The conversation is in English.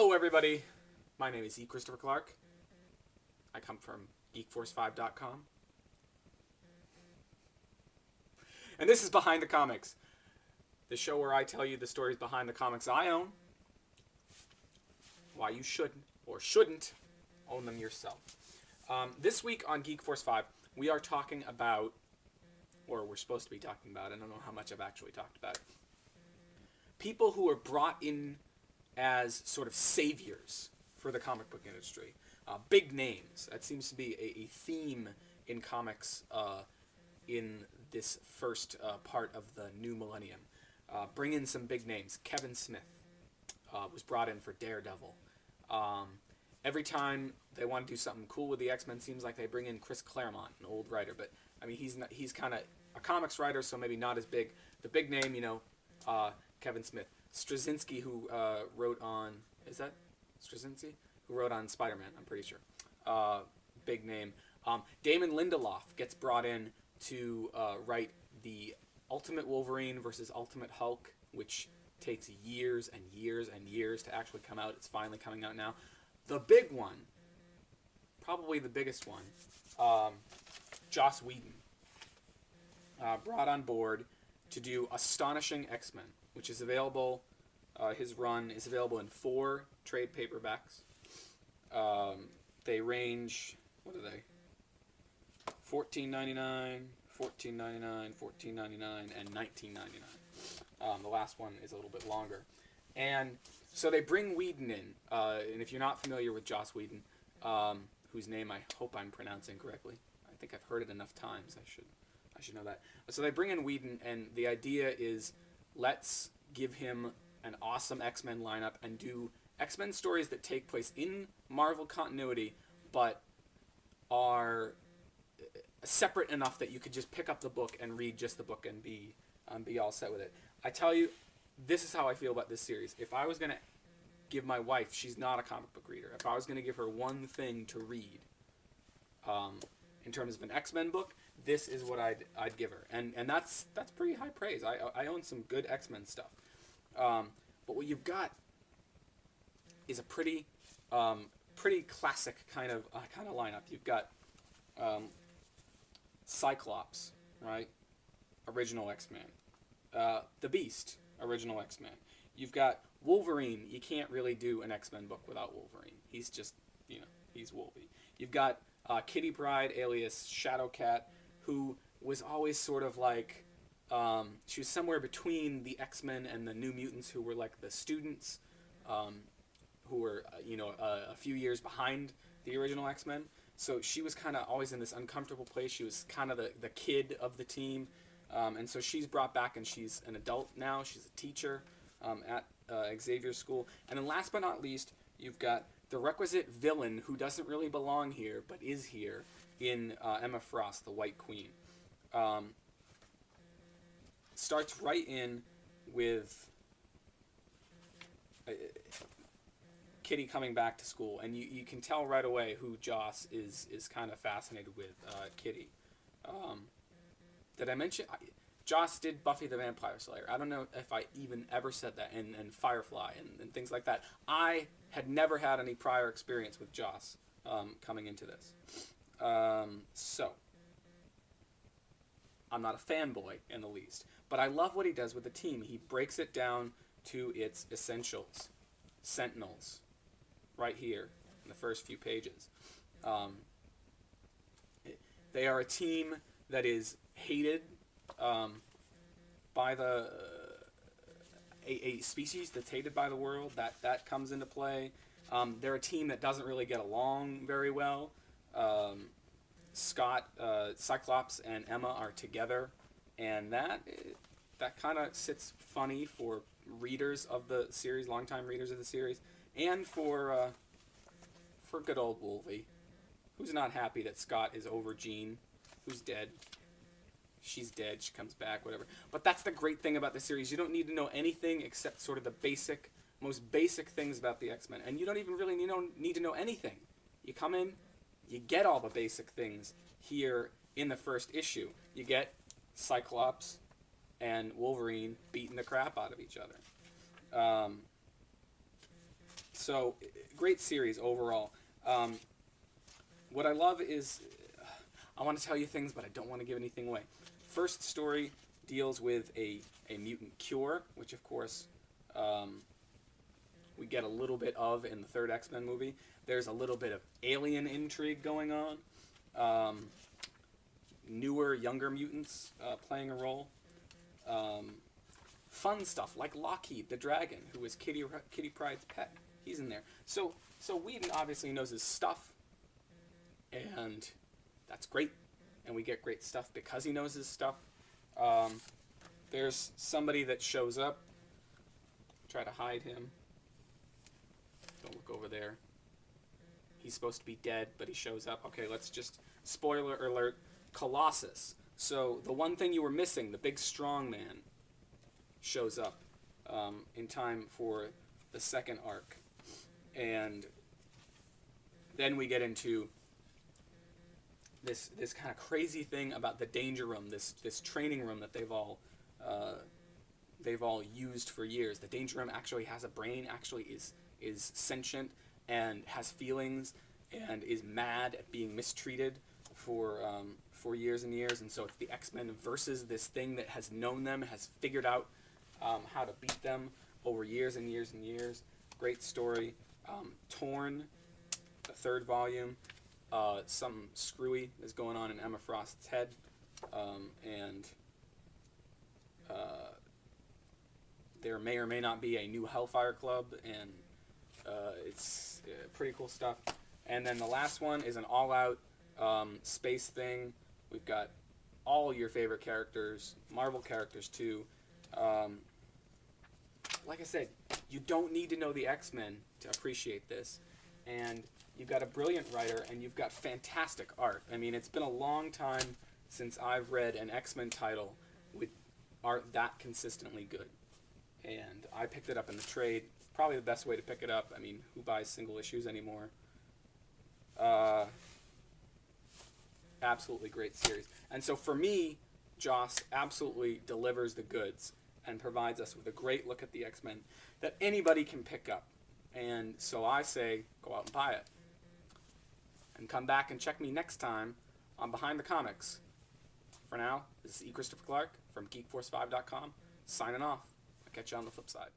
Hello, everybody. My name is E. Christopher Clark. I come from geekforce5.com. And this is Behind the Comics, the show where I tell you the stories behind the comics I own, why you should or shouldn't own them yourself. This week on Geek Force 5, we are talking about, or we're supposed to be talking about, I don't know how much I've actually talked about it, people who are brought in as sort of saviors for the comic book industry. Big names. That seems to be a theme in comics in this first part of the new millennium. Bring in some big names. Kevin Smith was brought in for Daredevil. Every time they want to do something cool with the X-Men, seems like they bring in Chris Claremont, an old writer. But I mean, he's kind of a comics writer, so maybe not as big. The big name, Kevin Smith. Straczynski, who wrote on... Is that Straczynski? Who wrote on Spider-Man, I'm pretty sure. Big name. Damon Lindelof gets brought in to write the Ultimate Wolverine versus Ultimate Hulk, which takes years and years and years to actually come out. It's finally coming out now. The big one, probably the biggest one, Joss Whedon, brought on board to do Astonishing X-Men, which is available, his run is available in 4 trade paperbacks. They range, what are they? $14.99, $14.99, $14.99, and $19.99. The last one is a little bit longer. And so they bring Whedon in, and if you're not familiar with Joss Whedon, whose name I hope I'm pronouncing correctly, I think I've heard it enough times, I should know that. So they bring in Whedon, and the idea is, let's give him an awesome X-Men lineup and do X-Men stories that take place in Marvel continuity, but are separate enough that you could just pick up the book and read just the book and be all set with it. I tell you, this is how I feel about this series. If I was going to give my wife, she's not a comic book reader, if I was going to give her one thing to read in terms of an X-Men book, this is what I'd give her. And that's pretty high praise. I own some good X-Men stuff. But what you've got is a pretty classic kind of lineup. You've got Cyclops, right? Original X-Men. The Beast, original X-Men. You've got Wolverine. You can't really do an X-Men book without Wolverine. He's just, he's Wolvie. You've got Kitty Pryde, alias Shadowcat, who was always sort of like, she was somewhere between the X-Men and the New Mutants, who were like the students, who were, a few years behind the original X-Men. So she was kind of always in this uncomfortable place. She was kind of the kid of the team. And so she's brought back, and she's an adult now. She's a teacher at Xavier's school. And then last but not least, you've got the requisite villain who doesn't really belong here, but is here in Emma Frost, the White Queen. Starts right in with Kitty coming back to school, and you can tell right away who Joss is kind of fascinated with Kitty. Did I mention Joss did Buffy the Vampire Slayer? I don't know if I even ever said that, and Firefly and things like that. I had never had any prior experience with Joss coming into this. So I'm not a fanboy in the least, but I love what he does with the team. He breaks it down to its essentials. Sentinels, right here in the first few pages. They are a team that is hated by a species that's hated by the world. That comes into play. They're a team that doesn't really get along very well. Cyclops and Emma are together, and that kind of sits funny for readers of the series, longtime readers of the series, and for good old Wolvie, who's not happy that Scott is over Jean, who's dead. She's dead, she comes back, whatever. But that's the great thing about the series. You don't need to know anything except sort of the most basic things about the X-Men. And you don't even really need to know anything. You come in, you get all the basic things here in the first issue. You get Cyclops and Wolverine beating the crap out of each other. So, great series overall. What I love is, I want to tell you things, but I don't want to give anything away. First story deals with a mutant cure, which of course we get a little bit of in the third X-Men movie. There's a little bit of alien intrigue going on. Newer, younger mutants playing a role. Fun stuff like Lockheed the Dragon, who is Kitty Pryde's pet. He's in there. So Whedon obviously knows his stuff, and that's great. And we get great stuff because he knows his stuff. There's somebody that shows up. Try to hide him. Don't look over there. He's supposed to be dead, but he shows up. Okay, let's just... Spoiler alert. Colossus. So the one thing you were missing, the big strong man, shows up in time for the second arc. And then we get into this kind of crazy thing about the danger room, this training room that they've all used for years. The danger room actually has a brain, actually is sentient and has feelings and is mad at being mistreated for years and years. And so it's the X-Men versus this thing that has known them, has figured out how to beat them over years and years and years. Great story. Torn, the third volume. Something screwy is going on in Emma Frost's head, and there may or may not be a new Hellfire Club, and it's pretty cool stuff. And then the last one is an all-out space thing. We've got all your favorite characters, Marvel characters too. Like I said, you don't need to know the X-Men to appreciate this, and you've got a brilliant writer, and you've got fantastic art. I mean, it's been a long time since I've read an X-Men title with art that consistently good. And I picked it up in the trade. Probably the best way to pick it up. I mean, who buys single issues anymore? Absolutely great series. And so for me, Joss absolutely delivers the goods and provides us with a great look at the X-Men that anybody can pick up. And so I say, go out and buy it. And come back and check me next time on Behind the Comics. For now, this is E. Christopher Clark from GeekForce5.com, signing off. I'll catch you on the flip side.